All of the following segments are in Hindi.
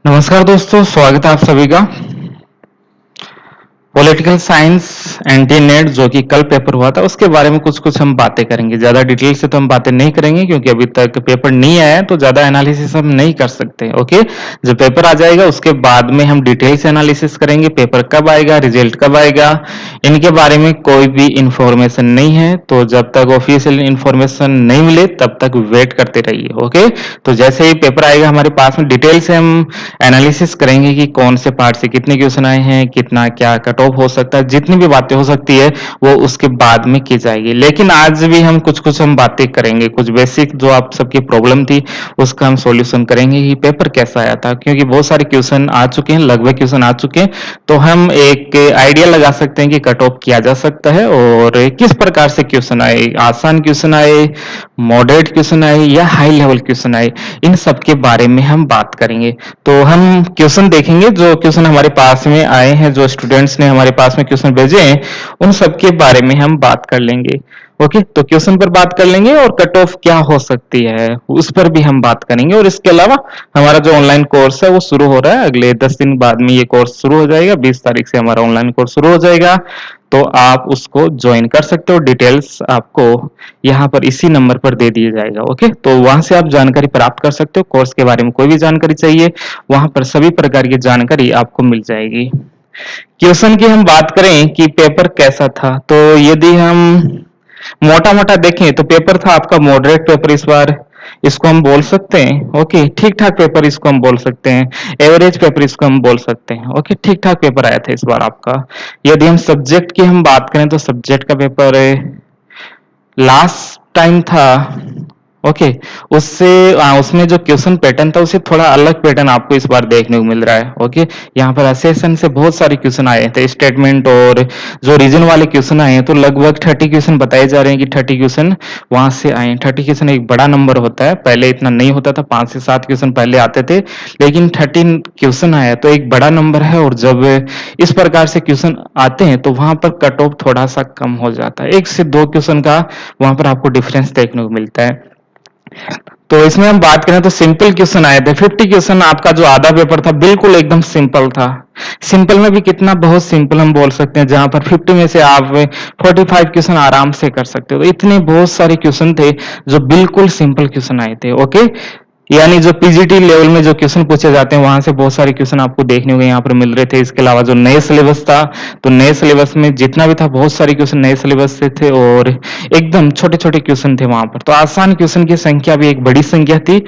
नमस्कार दोस्तों, स्वागत है आप सभी का। पॉलिटिकल साइंस एंटी नेट जो कि कल पेपर हुआ था उसके बारे में कुछ कुछ हम बातें करेंगे। ज्यादा डिटेल से तो हम बातें नहीं करेंगे क्योंकि अभी तक पेपर नहीं आया है, तो ज्यादा एनालिसिस हम नहीं कर सकते। ओके, जब पेपर आ जाएगा उसके बाद में हम डिटेल से एनालिसिस करेंगे। पेपर कब आएगा, रिजल्ट कब आएगा, इनके बारे में कोई भी इंफॉर्मेशन नहीं है। तो जब तक ऑफिशियल इंफॉर्मेशन नहीं मिले तब तक वेट करते रहिए। ओके, तो जैसे ही पेपर आएगा हमारे पास में डिटेल से हम एनालिसिस करेंगे कि कौन से पार्ट से कितने क्वेश्चन आए हैं, कितना क्या कट ऑफ हो सकता है, जितनी भी बातें हो सकती है वो उसके बाद में की जाएगी। लेकिन आज भी हम कुछ कुछ हम बातें करेंगे, कुछ बेसिक जो आप सबकी प्रॉब्लम थी उसका हम सॉल्यूशन करेंगे कि पेपर कैसा आया था, क्योंकि बहुत सारे क्वेश्चन आ चुके हैं, लगभग क्वेश्चन आ चुके हैं। तो हम एक आइडिया लगा सकते हैं कि कट ऑफ किया जा सकता है और किस प्रकार से क्वेश्चन आए, आसान क्वेश्चन आए, मॉडरेट क्वेश्चन आए या हाई लेवल क्वेश्चन आए, इन सब के बारे में हम बात करेंगे। तो हम क्वेश्चन देखेंगे, जो क्वेश्चन हमारे पास में आए हैं, जो स्टूडेंट्स ने हमारे पास में क्वेश्चन भेजे हैं, उन सब के बारे में हम बात कर लेंगे। ओके, तो क्वेश्चन पर बात कर लेंगे और कट ऑफ क्या हो सकती है उस पर भी हम बात करेंगे। और इसके अलावा हमारा जो ऑनलाइन कोर्स है वो शुरू हो रहा है, अगले 10 दिन बाद में ये कोर्स शुरू हो जाएगा। 20 तारीख से हमारा ऑनलाइन कोर्स शुरू हो जाएगा, तो आप उसको ज्वाइन कर सकते हो। डिटेल्स आपको यहाँ पर इसी नंबर पर दे दिया जाएगा। ओके, तो वहां से आप जानकारी प्राप्त कर सकते हो। कोर्स के बारे में कोई भी जानकारी चाहिए, वहां पर सभी प्रकार की जानकारी आपको मिल जाएगी। क्वेश्चन की हम बात करें कि पेपर कैसा था, तो यदि हम मोटा मोटा देखें तो पेपर था आपका मॉडरेट पेपर इस बार, इसको हम बोल सकते हैं। ओके, ठीक ठाक पेपर इसको हम बोल सकते हैं, एवरेज पेपर इसको हम बोल सकते हैं। ओके, ठीक ठाक पेपर आया था इस बार आपका। यदि हम सब्जेक्ट की हम बात करें तो सब्जेक्ट का पेपर लास्ट टाइम था। ओके, उससे उसमें जो क्वेश्चन पैटर्न था उससे थोड़ा अलग पैटर्न आपको इस बार देखने को मिल रहा है। ओके, यहाँ पर असेशन से बहुत सारे क्वेश्चन आए थे, स्टेटमेंट और जो रीजन वाले क्वेश्चन आए हैं, तो लगभग 30 क्वेश्चन बताए जा रहे हैं कि 30 क्वेश्चन वहां से आए हैं। 30 क्वेश्चन एक बड़ा नंबर होता है, पहले इतना नहीं होता था, 5 से 7 क्वेश्चन पहले आते थे, लेकिन 30 क्वेश्चन आया तो एक बड़ा नंबर है। और जब इस प्रकार से क्वेश्चन आते हैं तो वहां पर कट ऑफ थोड़ा सा कम हो जाता है, 1 से 2 क्वेश्चन का वहां पर आपको डिफरेंस देखने को मिलता है। तो इसमें हम बात करें तो सिंपल क्वेश्चन आए थे 50 क्वेश्चन। आपका जो आधा पेपर था बिल्कुल एकदम सिंपल था। सिंपल में भी कितना, बहुत सिंपल हम बोल सकते हैं, जहां पर 50 में से आप 45 क्वेश्चन आराम से कर सकते हो। तो इतने बहुत सारे क्वेश्चन थे जो बिल्कुल सिंपल क्वेश्चन आए थे। ओके, यानी जो पीजीटी लेवल में जो क्वेश्चन पूछे जाते हैं वहां से बहुत सारे क्वेश्चन आपको देखने को यहाँ पर मिल रहे थे। इसके अलावा जो नए सिलेबस था, तो नए सिलेबस में जितना भी था बहुत सारे क्वेश्चन नए सिलेबस से थे और एकदम छोटे छोटे क्वेश्चन थे वहां पर। तो आसान क्वेश्चन की संख्या भी एक बड़ी संख्या थी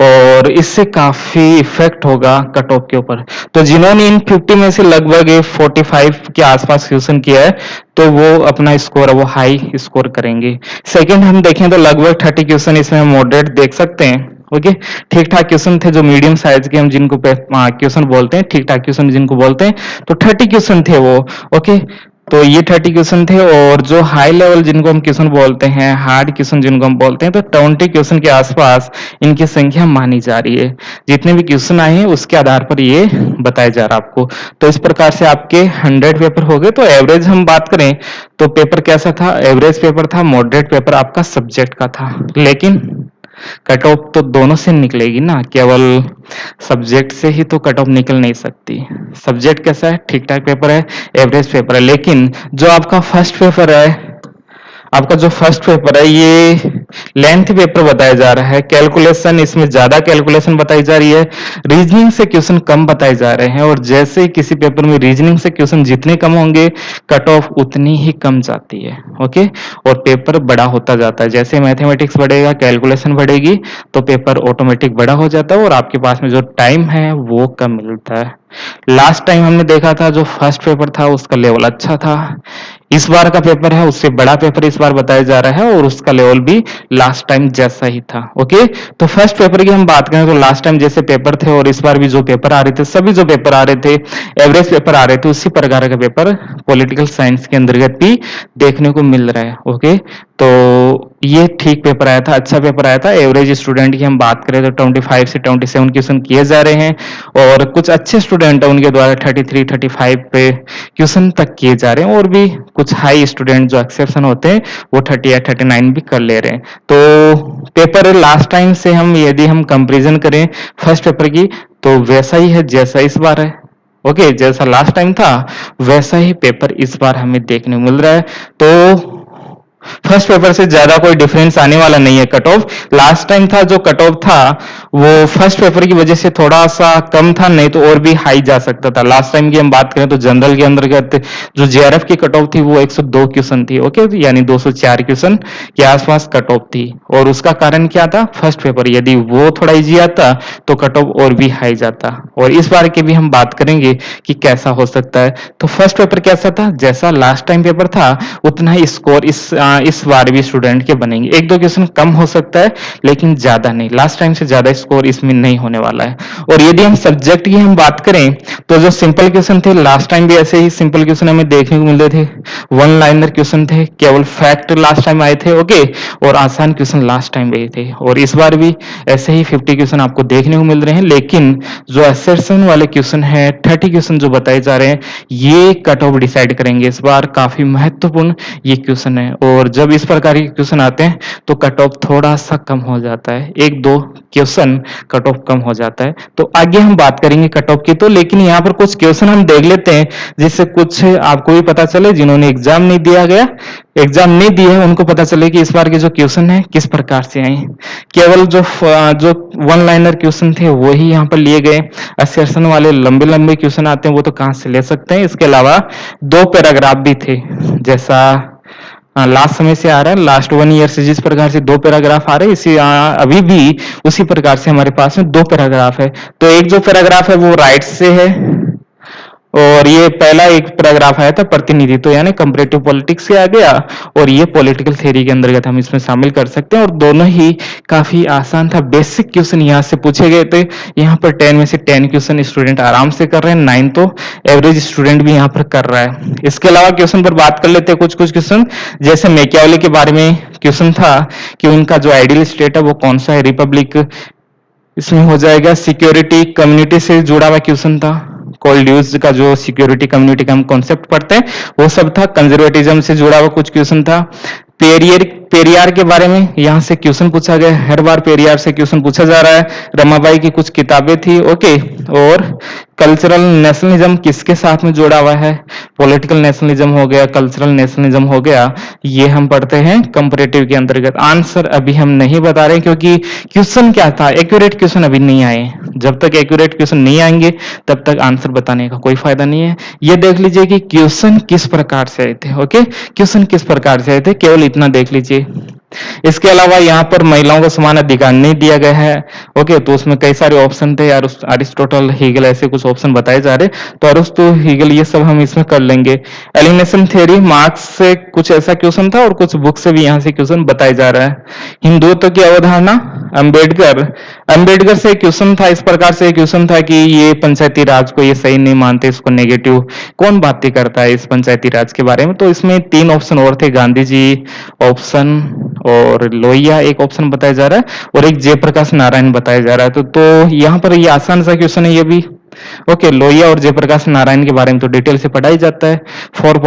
और इससे काफी इफेक्ट होगा कट ऑफ के ऊपर। तो जिन्होंने इन 50 में से लगभग 45 के आसपास क्वेश्चन किया है तो वो अपना स्कोर वो हाई स्कोर करेंगे। सेकंड हम देखें तो लगभग 30 क्वेश्चन इसमें मॉडरेट देख सकते हैं। ओके, ठीक ठाक क्वेश्चन थे, जो मीडियम साइज के हम जिनको क्वेश्चन बोलते हैं, ठीक ठाक क्वेश्चन जिनको बोलते हैं, तो 30 क्वेश्चन थे वो। ओके, तो ये 30 क्वेश्चन थे। और जो हाई लेवल जिनको हम क्वेश्चन बोलते हैं, हार्ड क्वेश्चन जिनको हम बोलते हैं, तो 20 क्वेश्चन के आसपास इनकी संख्या मानी जा रही है। जितने भी क्वेश्चन आए हैं उसके आधार पर ये बताया जा रहा है आपको। तो इस प्रकार से आपके 100 पेपर हो गए। तो एवरेज हम बात करें तो पेपर कैसा था, एवरेज पेपर था, मॉडरेट पेपर आपका सब्जेक्ट का था। लेकिन कट ऑफ तो दोनों से निकलेगी ना, केवल सब्जेक्ट से ही तो कट ऑफ निकल नहीं सकती। सब्जेक्ट कैसा है, ठीक ठाक पेपर है, एवरेज पेपर है। लेकिन जो आपका फर्स्ट पेपर है, आपका जो फर्स्ट पेपर है ये लेंथ पेपर बताया जा रहा है। कैलकुलेशन इसमें ज्यादा कैलकुलेशन बताई जा रही है, रीजनिंग से क्वेश्चन कम बताए जा रहे हैं। और जैसे ही किसी पेपर में रीजनिंग से क्वेश्चन जितने कम होंगे कट ऑफ उतनी ही कम जाती है। ओके, और पेपर बड़ा होता जाता है। जैसे मैथमेटिक्स बढ़ेगा, कैलकुलेशन बढ़ेगी, तो पेपर ऑटोमेटिक बड़ा हो जाता है और आपके पास में जो टाइम है वो कम मिलता है। लास्ट टाइम हमने देखा था जो फर्स्ट पेपर था उसका लेवल अच्छा था, इस बार का पेपर है उससे बड़ा पेपर इस बार बताया जा रहा है और उसका लेवल भी लास्ट टाइम जैसा ही था। ओके, तो फर्स्ट पेपर की हम बात करें तो लास्ट टाइम जैसे पेपर थे और इस बार भी जो पेपर आ रहे थे, सभी जो पेपर आ रहे थे एवरेज पेपर आ रहे थे, उसी प्रकार का पेपर पॉलिटिकल साइंस के अंतर्गत भी देखने को मिल रहा है। ओके, तो ये ठीक पेपर आया था, अच्छा पेपर आया था। एवरेज स्टूडेंट की हम बात करें तो 25 से 27 क्वेश्चन किए जा रहे हैं और कुछ अच्छे स्टूडेंट है उनके द्वारा 33 35 पे क्वेश्चन तक किए जा रहे हैं। और भी कुछ हाई स्टूडेंट जो एक्सेप्शन होते हैं वो 38 39 भी कर ले रहे हैं। तो पेपर लास्ट टाइम से हम यदि हम कंपैरिजन करें फर्स्ट पेपर की, तो वैसा ही है जैसा इस बार है। ओके, जैसा लास्ट टाइम था वैसा ही पेपर इस बार हमें देखने को मिल रहा है। तो फर्स्ट पेपर से ज्यादा कोई डिफरेंस आने वाला नहीं है। कट ऑफ लास्ट टाइम था, जो कट ऑफ था वो फर्स्ट पेपर की वजह से थोड़ा सा कम था, नहीं तो और भी हाई जा सकता था। लास्ट टाइम की हम बात करें तो जनरल के अंतर्गत जो जेआरएफ की कट ऑफ थी वो 102 क्वेश्चन थी। ओके, यानी 204 क्वेश्चन के आसपास कट ऑफ थी। और उसका कारण क्या था? फर्स्ट पेपर, यदि वो थोड़ा इजी आता तो कट ऑफ और भी हाई जाता। और इस बार की भी हम बात करेंगे कि कैसा हो सकता है। तो फर्स्ट पेपर कैसा था? जैसा लास्ट टाइम पेपर था उतना ही स्कोर इस बार भी स्टूडेंट के बनेंगे। एक दो क्वेश्चन कम हो सकता है लेकिन ज्यादा नहीं, लास्ट टाइम से ज्यादा स्कोर इसमें नहीं होने वाला है। और यदि हम सब्जेक्ट की हम बात करें तो जो सिंपल क्वेश्चन थे लास्ट टाइम भी ऐसे ही सिंपल क्वेश्चन हमें देखने को मिलते थे। वन लाइनर क्वेश्चन थे, केवल फैक्ट लास्ट टाइम आए थे। ओके, और आसान क्वेश्चन लास्ट टाइम गए थे। और इस बार भी ऐसे ही 50 क्वेश्चन आपको देखने को मिल रहे हैं। लेकिन जो असर्शन वाले क्वेश्चन है, 30 क्वेश्चन जो बताए जा रहे हैं, ये कट ऑफ डिसाइड करेंगे। इस बार काफी महत्वपूर्ण ये क्वेश्चन है। और जब इस प्रकार के क्वेश्चन आते हैं तो कट ऑफ थोड़ा सा कम हो जाता है, एक दो क्वेश्चन कट ऑफ कम हो जाता है। तो आगे हम बात करेंगे कट ऑफ की। तो लेकिन यहाँ पर कुछ क्वेश्चन हम देख लेते हैं जिससे कुछ आपको भी पता चले, जिन्होंने एग्जाम नहीं दिया गया, एग्जाम नहीं दिए हैं, उनको पता चले कि इस बार के जो क्वेश्चन है किस प्रकार से आए। केवल जो वन लाइनर क्वेश्चन थे वो ही यहाँ पर लिए गए। असर्शन वाले लंबे लंबे क्वेश्चन आते हैं वो तो कहाँ से ले सकते हैं। इसके अलावा दो पैराग्राफ भी थे, जैसा लास्ट समय से आ रहा है, लास्ट 1 ईयर से जिस प्रकार से दो पैराग्राफ आ रहे हैं, इसी अभी भी उसी प्रकार से हमारे पास में दो पैराग्राफ है। तो एक जो पैराग्राफ है वो राइट से है, और ये पहला एक पैराग्राफ आया था प्रतिनिधित्व तो यानी कंपैरेटिव पॉलिटिक्स से आ गया, और ये पॉलिटिकल थ्योरी के अंतर्गत हम इसमें शामिल कर सकते हैं। और दोनों ही काफी आसान था, बेसिक क्वेश्चन यहाँ से पूछे गए थे। यहाँ पर 10 में से 10 क्वेश्चन स्टूडेंट आराम से कर रहे हैं, 9 तो एवरेज स्टूडेंट भी यहाँ पर कर रहा है। इसके अलावा क्वेश्चन पर बात कर लेते हैं कुछ कुछ क्वेश्चन। जैसे मैकियावेली के बारे में क्वेश्चन था कि उनका जो आइडियल स्टेट है वो कौन सा है, रिपब्लिक। इसमें हो जाएगा सिक्योरिटी कम्युनिटी से जुड़ा हुआ क्वेश्चन था। कोल्ड ड्यूज का जो सिक्योरिटी कम्युनिटी का हम कॉन्सेप्ट पढ़ते हैं वो सब था। कंजर्वेटिज्म से जुड़ा हुआ कुछ क्वेश्चन था। पेरियार के बारे में यहाँ से क्वेश्चन पूछा गया, हर बार पेरियार से क्वेश्चन पूछा जा रहा है। रमाबाई की कुछ किताबें थी। ओके, और कल्चरल नेशनलिज्म किसके साथ में जुड़ा हुआ है, पॉलिटिकल नेशनलिज्म हो गया, कल्चरल नेशनलिज्म हो गया, ये हम पढ़ते हैं कंपैरेटिव के अंतर्गत। आंसर अभी हम नहीं बता रहे क्योंकि क्वेश्चन क्या था, एक्यूरेट क्वेश्चन अभी नहीं आए। जब तक एक्यूरेट क्वेश्चन नहीं आएंगे तब तक आंसर बताने का कोई फायदा नहीं है। ये देख लीजिए कि क्वेश्चन किस प्रकार से आए थे। ओके, क्वेश्चन किस प्रकार से आए थे, केवल इतना देख लीजिए। इसके अलावा यहाँ पर महिलाओं को समान अधिकार नहीं दिया गया है। ओके, तो उसमें कई सारे ऑप्शन थे, अरिस्टोटल, हीगल, ऐसे कुछ ऑप्शन बताए जा रहे। तो अरिस्टो, हीगल, ये सब हम इसमें कर लेंगे। एलिमिनेशन थ्योरी, मार्क्स से कुछ ऐसा क्वेश्चन था और कुछ बुक से भी यहाँ से क्वेश्चन बताया जा रहा है। हिंदुत्व की अवधारणा, अंबेडकर से क्वेश्चन था। इस प्रकार से क्वेश्चन था कि ये पंचायती राज को ये सही नहीं मानते, इसको नेगेटिव। कौन बातें करता है इस पंचायती राज के बारे में? तो इसमें 3 ऑप्शन और थे, गांधी जी ऑप्शन, और लोहिया एक ऑप्शन बताया जा रहा है, और एक जयप्रकाश नारायण बताया जा रहा है। तो यहाँ पर ये आसान सा क्वेश्चन है ये भी। ओके, लोहिया और जयप्रकाश नारायण के बारे में तो डिटेल से पढ़ा ही जाता है। 4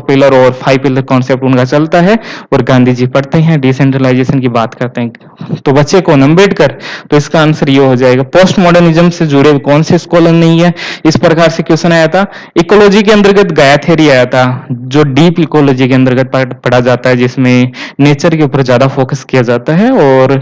पिलर और 5 पिलर कॉन्सेप्ट उनका चलता है, और गांधी जी पढ़ते हैं, डिसेंट्रलाइजेशन की बात करते हैं। तो बच्चे कौन? अम्बेडकर। तो इसका आंसर ये हो जाएगा। पोस्ट मॉडर्निज्म से जुड़े कौन से स्कॉलर नहीं है, इस प्रकार से क्वेश्चन आया था। इकोलॉजी के अंतर्गत गाया थ्योरी आया था, जो डीप इकोलॉजी के अंतर्गत पढ़ा जाता है, जिसमें नेचर के ऊपर ज्यादा फोकस किया जाता है। और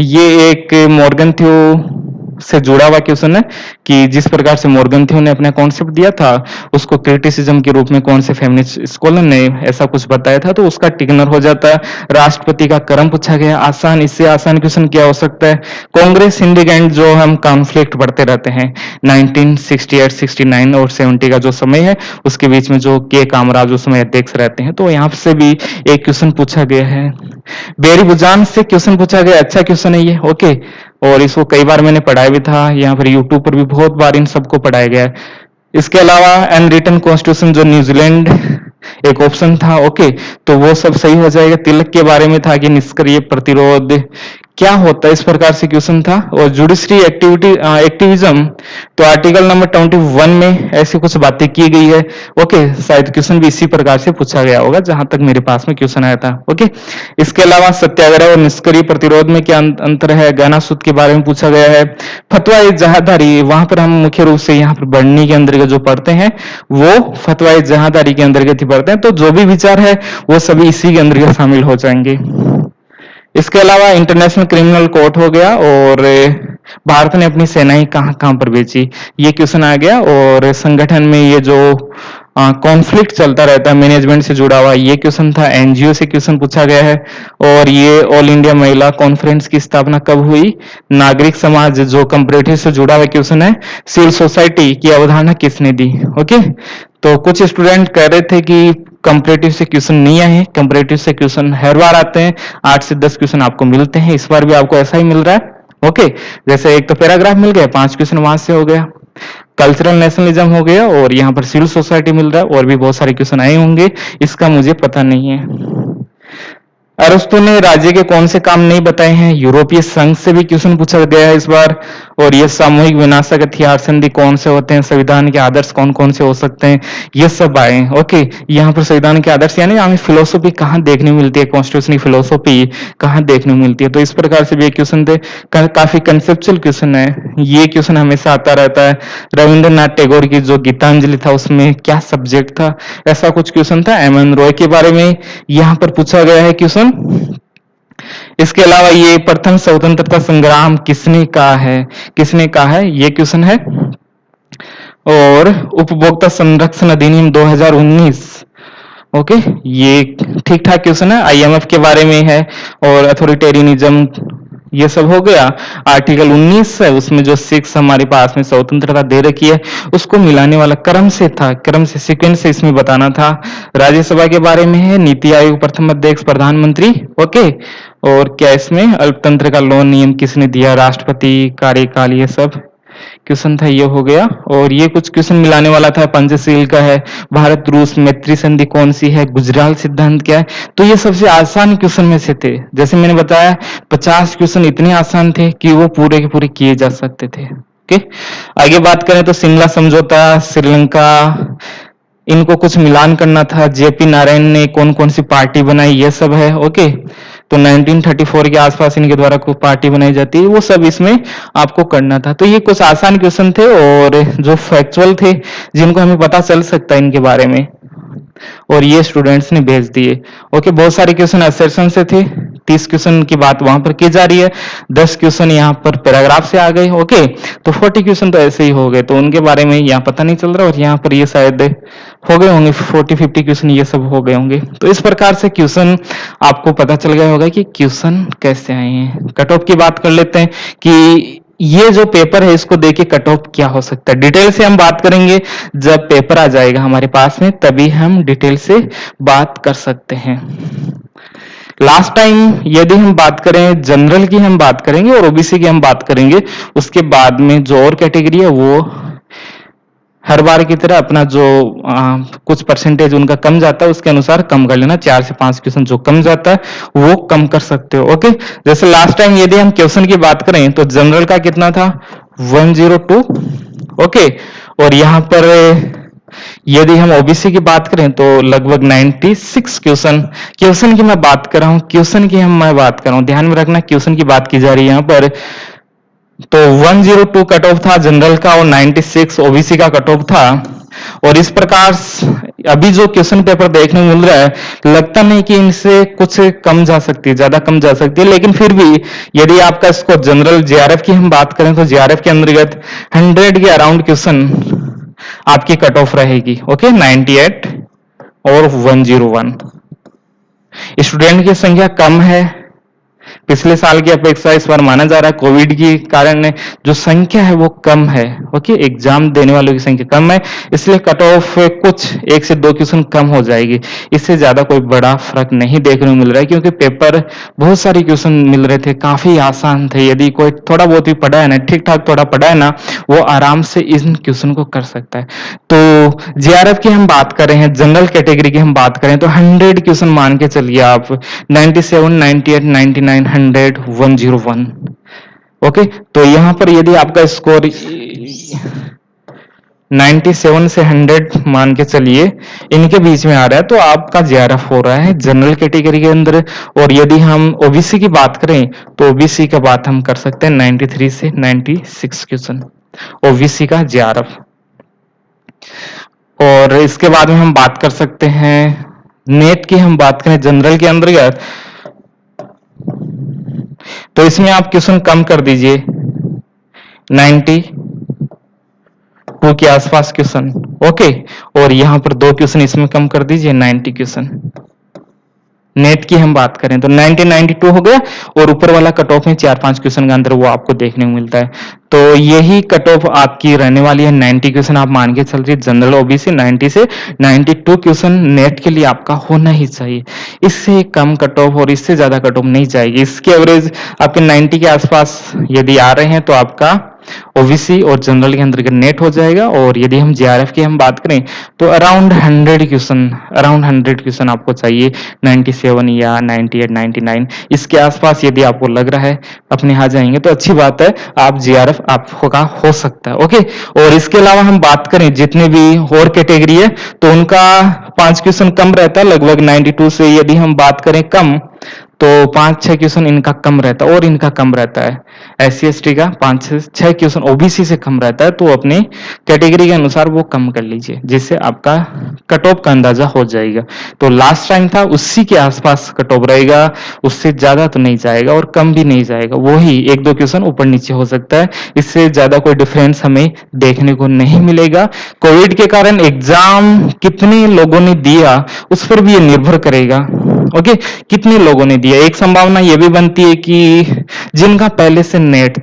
ये एक मॉर्गन थ्यो से जुड़ा हुआ क्वेश्चन है कि जिस प्रकार से मॉर्गन थ्यो ने अपना कॉन्सेप्ट दिया था उसको क्रिटिसिज्म के रूप में कौन से फेमिनिस्ट स्कॉलर ने ऐसा कुछ बताया था, तो उसका टिकनर हो जाता है। राष्ट्रपति का क्रम पूछा गया, आसान, इससे आसान क्वेश्चन क्या हो सकता है। कांग्रेस इंडिगेंट, जो हम कॉन्फ्लिक्ट पढ़ते रहते हैं, 1968, 69 और 70 का जो समय है उसके बीच में जो के कामराज उस समय अध्यक्ष रहते हैं, तो यहाँ से भी एक क्वेश्चन पूछा गया है। बेरी बुजान से क्वेश्चन पूछा गया, अच्छा क्वेश्चन है ये। ओके, और इसको कई बार मैंने पढ़ाया भी था, यहाँ पर यूट्यूब पर भी बहुत बार इन सबको पढ़ाया गया है। इसके अलावा अनरिटन कॉन्स्टिट्यूशन, जो न्यूजीलैंड एक ऑप्शन था। ओके, तो वो सब सही हो जाएगा। तिलक के बारे में था कि निष्क्रिय प्रतिरोध क्या होता है, इस प्रकार से क्वेश्चन था। और जुडिशरी एक्टिविज्म, तो आर्टिकल नंबर 21 में ऐसी कुछ बातें की गई है। ओके, शायद क्वेश्चन भी इसी प्रकार से पूछा गया होगा जहां तक मेरे पास में क्वेश्चन आया था। ओके, इसके अलावा सत्याग्रह और निष्क्रिय प्रतिरोध में क्या अंतर है, गहना सूत्र के बारे में पूछा गया है। फतवा जहादारी, वहां पर हम मुख्य रूप से यहाँ पर बढ़नी के अंतर्गत जो पढ़ते हैं वो फतवा जहादारी के अंतर्गत ही पढ़ते हैं, तो जो भी विचार है वो सभी इसी के अंतर्गत शामिल हो जाएंगे। इसके अलावा इंटरनेशनल क्रिमिनल कोर्ट हो गया, और भारत ने अपनी सेनाएं कहां कहां पर भेजी, ये क्वेश्चन आ गया। और संगठन में ये जो कॉन्फ्लिक्ट चलता रहता है मैनेजमेंट से जुड़ा हुआ, ये क्वेश्चन था। एनजीओ से क्वेश्चन पूछा गया है। और ये ऑल इंडिया महिला कॉन्फ्रेंस की स्थापना कब हुई, नागरिक समाज जो कंपैरेटिव से जुड़ा हुआ क्वेश्चन है। सिविल सोसाइटी की अवधारणा किसने दी। ओके, तो कुछ स्टूडेंट कह रहे थे कि कंपैरेटिव से क्वेश्चन नहीं आए, कंपैरेटिव से क्वेश्चन हर बार आते हैं, 8 से 10 क्वेश्चन आपको मिलते हैं, इस बार भी आपको ऐसा ही मिल रहा है। ओके, जैसे एक तो पैराग्राफ मिल गया, 5 क्वेश्चन वहां से हो गया, कल्चरल नेशनलिज्म हो गया, और यहाँ पर सिविल सोसाइटी मिल रहा है, और भी बहुत सारे क्वेश्चन आए होंगे, इसका मुझे पता नहीं है। अरस्तु ने राज्य के कौन से काम नहीं बताए हैं, यूरोपीय संघ से भी क्वेश्चन पूछा गया है इस बार। और ये सामूहिक विनाशक हथियार संधि कौन से होते हैं, संविधान के आदर्श कौन कौन से हो सकते हैं, ये सब आए। ओके, यहाँ पर संविधान के आदर्श यानी हमें फिलोसॉफी कहाँ देखने मिलती है, कॉन्स्टिट्यूशनल फिलोसॉफी कहाँ देखने मिलती है, तो इस प्रकार से भी एक क्वेश्चन थे। काफी कंसेप्चुअल क्वेश्चन है, ये क्वेश्चन हमेशा आता रहता है। रविंद्रनाथ टैगोर की जो गीतांजलि था उसमें क्या सब्जेक्ट था, ऐसा कुछ क्वेश्चन था। एम.एन. रॉय के बारे में यहाँ पर पूछा गया है क्वेश्चन। इसके अलावा ये प्रथम स्वतंत्रता संग्राम किसने कहा है, किसने कहा है, ये क्वेश्चन है। और उपभोक्ता संरक्षण अधिनियम 2019, ओके, ये ठीक ठाक क्वेश्चन है। आईएमएफ के बारे में है, और अथॉरिटेरियनिज्म, ये सब हो गया। आर्टिकल 19 है, उसमें जो 6 हमारे पास में स्वतंत्रता दे रखी है उसको मिलाने वाला क्रम से था, क्रम से सीक्वेंस से इसमें बताना था। राज्यसभा के बारे में है, नीति आयोग प्रथम अध्यक्ष प्रधानमंत्री। ओके, और क्या इसमें अल्पतंत्र का लोन नियम किसने दिया, राष्ट्रपति, कार्यकाल, ये सब क्वेश्चन था, ये हो गया। और ये कुछ क्वेश्चन मिलाने वाला था, पंचशील का है, भारत रूस मैत्री संधि कौन सी है, गुजराल सिद्धांत क्या है, तो ये सबसे आसान क्वेश्चन में से थे। जैसे मैंने बताया 50 क्वेश्चन इतने आसान थे कि वो पूरे के पूरे किए जा सकते थे। ओके, आगे बात करें तो शिमला समझौता, श्रीलंका, इनको कुछ मिलान करना था। जेपी नारायण ने कौन कौन सी पार्टी बनाई, ये सब है। ओके, तो 1934 के आसपास इनके द्वारा कोई पार्टी बनाई जाती है, वो सब इसमें आपको करना था। तो ये कुछ आसान क्वेश्चन थे, और जो फैक्चुअल थे, जिनको हमें पता चल सकता है इनके बारे में, और ये स्टूडेंट्स ने भेज दिए। ओके, बहुत सारे क्वेश्चन असर्शन से थे, 30 क्वेश्चन की बात वहां पर की जा रही है, 10 क्वेश्चन यहाँ पर पैराग्राफ से आ गए। ओके, तो 40 क्वेश्चन तो ऐसे ही हो गए, तो उनके बारे में यहाँ पता नहीं चल रहा, और यहाँ पर ये शायद हो गए होंगे 40-50 क्वेश्चन, ये सब हो गए होंगे। तो इस प्रकार से क्वेश्चन आपको पता चल गया होगा कि क्वेश्चन कैसे आए हैं। कट ऑफ की बात कर लेते हैं कि ये जो पेपर है इसको देके कट ऑफ क्या हो सकता है। डिटेल से हम बात करेंगे जब पेपर आ जाएगा हमारे पास में, तभी हम डिटेल से बात कर सकते हैं। लास्ट टाइम यदि हम बात करें जनरल की, हम बात करेंगे, और ओबीसी की हम बात करेंगे, उसके बाद में जो और कैटेगरी है वो हर बार की तरह अपना जो कुछ परसेंटेज उनका कम जाता है उसके अनुसार कम कर लेना, 4 से 5 क्वेश्चन जो कम जाता है वो कम कर सकते हो। ओके, जैसे लास्ट टाइम यदि हम क्वेश्चन की बात करें तो जनरल का कितना था, 102। ओके, और यहाँ पर यदि हम ओबीसी की बात करें तो लगभग 96 क्वेश्चन। क्वेश्चन की मैं बात कर रहा हूँ, क्वेश्चन की मैं बात कर रहा हूँ, ध्यान में रखना क्वेश्चन की बात की जा रही है यहाँ पर। तो 102 कट ऑफ था जनरल का, और 96 ओबीसी का कट ऑफ था। और इस प्रकार अभी जो क्वेश्चन पेपर देखने को मिल रहा है, लगता नहीं कि इनसे कुछ कम जा सकती है, ज्यादा कम जा सकती है, लेकिन फिर भी यदि आपका इसको जनरल जेआरएफ की हम बात करें तो जेआरएफ के अंतर्गत 100 के अराउंड क्वेश्चन आपकी कट ऑफ रहेगी। ओके, 98 और 101। स्टूडेंट की संख्या कम है, पिछले साल की अपेक्षा इस बार माना जा रहा है कोविड के कारण जो संख्या है वो कम है। ओके, एग्जाम देने वालों की संख्या कम है, इसलिए कट ऑफ कुछ 1 से 2 क्वेश्चन कम हो जाएगी, इससे ज्यादा कोई बड़ा फर्क नहीं देखने को मिल रहा है, क्योंकि पेपर बहुत सारे क्वेश्चन मिल रहे थे, काफी आसान थे। यदि कोई थोड़ा बहुत भी पढ़ा है ना, ठीक ठाक थोड़ा पढ़ा है ना, वो आराम से इन क्वेश्चन को कर सकता है। तो जेआरएफ की हम बात कर रहे हैं, जनरल कैटेगरी की हम बात करें तो 100 क्वेश्चन मान के चलिए आप, 97, 98, 99, 100 101। ओके, तो यहां पर यदि आपका स्कोर 97 से 100 मान के चलिए इनके बीच में आ रहा है तो आपका जेआरएफ हो रहा है जनरल कैटेगरी के अंदर। और यदि हम ओबीसी की बात करें तो ओबीसी का बात हम कर सकते हैं 93 से 96 क्वेश्चन ओबीसी का जेआरएफ। और इसके बाद में हम बात कर सकते हैं नेट की, हम बात करें जनरल के अंतर्गत तो इसमें आप क्वेश्चन कम कर दीजिए 92 के आसपास क्वेश्चन। ओके, और यहां पर 2 क्वेश्चन इसमें कम कर दीजिए 90 क्वेश्चन। नेट की हम बात करें तो 1992 हो गया और ऊपर वाला कट ऑफ में 4-5 क्वेश्चन का अंदर वो आपको देखने को मिलता है। तो यही कट ऑफ आपकी रहने वाली है 90 क्वेश्चन आप मान के चल रही है जनरल ओबीसी 90 से 92 क्वेश्चन नेट के लिए आपका होना ही चाहिए। इससे कम कट ऑफ और इससे ज्यादा कट ऑफ नहीं जाएगी। इसके एवरेज आपके 90 के आसपास यदि आ रहे हैं तो आपका ओबीसी और जनरल के अंतर्गत नेट हो जाएगा। और यदि हम जेआरएफ की हम बात करें तो अराउंड 100 क्वेश्चन आपको चाहिए 97 या 98 99 इसके आसपास यदि आपको लग रहा है अपने आ जाएंगे तो अच्छी बात है, आप जेआरएफ आपका हो सकता है। ओके, और इसके अलावा हम बात करें जितने भी और कैटेगरी है तो उनका 5 क्वेश्चन कम रहता है लगभग 92 से। यदि हम बात करें कम तो 5-6 क्वेश्चन इनका कम रहता है और इनका कम रहता है एससी एसटी का 5-6 क्वेश्चन ओबीसी से कम रहता है। तो अपने कैटेगरी के अनुसार वो कम कर लीजिए जिससे आपका कट ऑफ का अंदाजा हो जाएगा। तो लास्ट टाइम था उसी के आसपास कट ऑफ रहेगा, उससे ज्यादा तो नहीं जाएगा और कम भी नहीं जाएगा, वही 1-2 क्वेश्चन ऊपर नीचे हो सकता है, इससे ज्यादा कोई डिफरेंस हमें देखने को नहीं मिलेगा। कोविड के कारण एग्जाम कितने लोगों ने दिया उस पर भी ये निर्भर करेगा। ओके, कितने लोगों ने दिया। एक संभावना यह भी बनती है कि जिनका पहले से नेट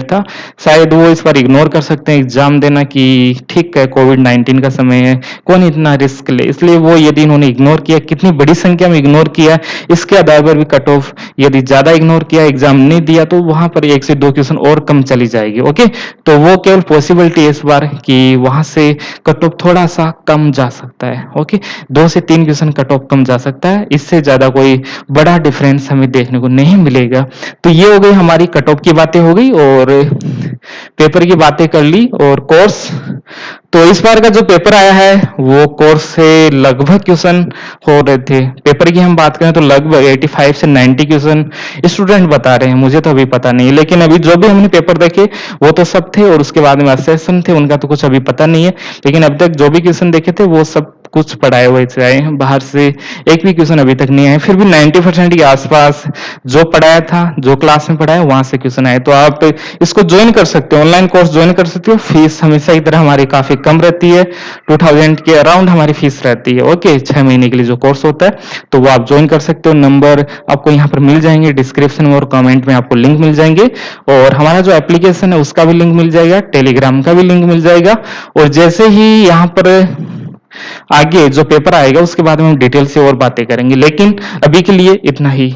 था शायद वो इस बार इग्नोर कर सकते हैं एग्जाम देना कि ठीक है कोविड-19 का समय है कौन इतना रिस्क ले, इसलिए वो यदि इन्होंने इग्नोर किया, कितनी बड़ी संख्या में इग्नोर किया इसके आधार पर भी कट ऑफ, यदि ज्यादा इग्नोर किया एग्जाम नहीं दिया तो वहां पर 1 से 2 क्वेश्चन और कम चली जाएगी। ओके, तो वो केवल पॉसिबिलिटी है इस बार कि वहां से कट ऑफ थोड़ा सा कम जा सकता है। ओके, 2 से 3 क्वेश्चन कट ऑफ कम जा सकता है, इससे ज्यादा कोई बड़ा डिफरेंस हमें देखने को नहीं मिलेगा। तो ये हो गई हमारी कट ऑफ की बातें हो गई और पेपर की बातें कर ली। और कोर्स, तो इस बार का जो पेपर आया है वो कोर्स से लगभग क्वेश्चन हो रहे थे। पेपर की हम बात करें तो लगभग 85 से 90 क्वेश्चन स्टूडेंट बता रहे हैं, मुझे तो अभी पता नहीं है, लेकिन अभी जो भी हमने पेपर देखे वो तो सब थे और उसके बाद में असेसन थे उनका तो कुछ अभी पता नहीं है, लेकिन अब तक जो भी क्वेश्चन देखे थे वो सब कुछ पढ़ाए हुए से आए हैं, बाहर से एक भी क्वेश्चन अभी तक नहीं आए। फिर भी 90% के आसपास जो पढ़ाया था, जो क्लास में पढ़ाया वहां से क्वेश्चन आए। तो आप इसको ज्वाइन कर सकते हो, ऑनलाइन कोर्स ज्वाइन कर सकते हो। फीस हमेशा की तरह हमारी काफी कम रहती है, 2000 के अराउंड हमारी फीस रहती है। ओके, 6 महीने के लिए जो कोर्स होता है तो वो आप ज्वाइन कर सकते हो। नंबर आपको यहाँ पर मिल जाएंगे डिस्क्रिप्शन में और कमेंट में आपको लिंक मिल जाएंगे। और हमारा जो एप्लीकेशन है उसका भी लिंक मिल जाएगा, टेलीग्राम का भी लिंक मिल जाएगा। और जैसे ही यहाँ पर आगे जो पेपर आएगा उसके बाद में हम डिटेल से और बातें करेंगे, लेकिन अभी के लिए इतना ही।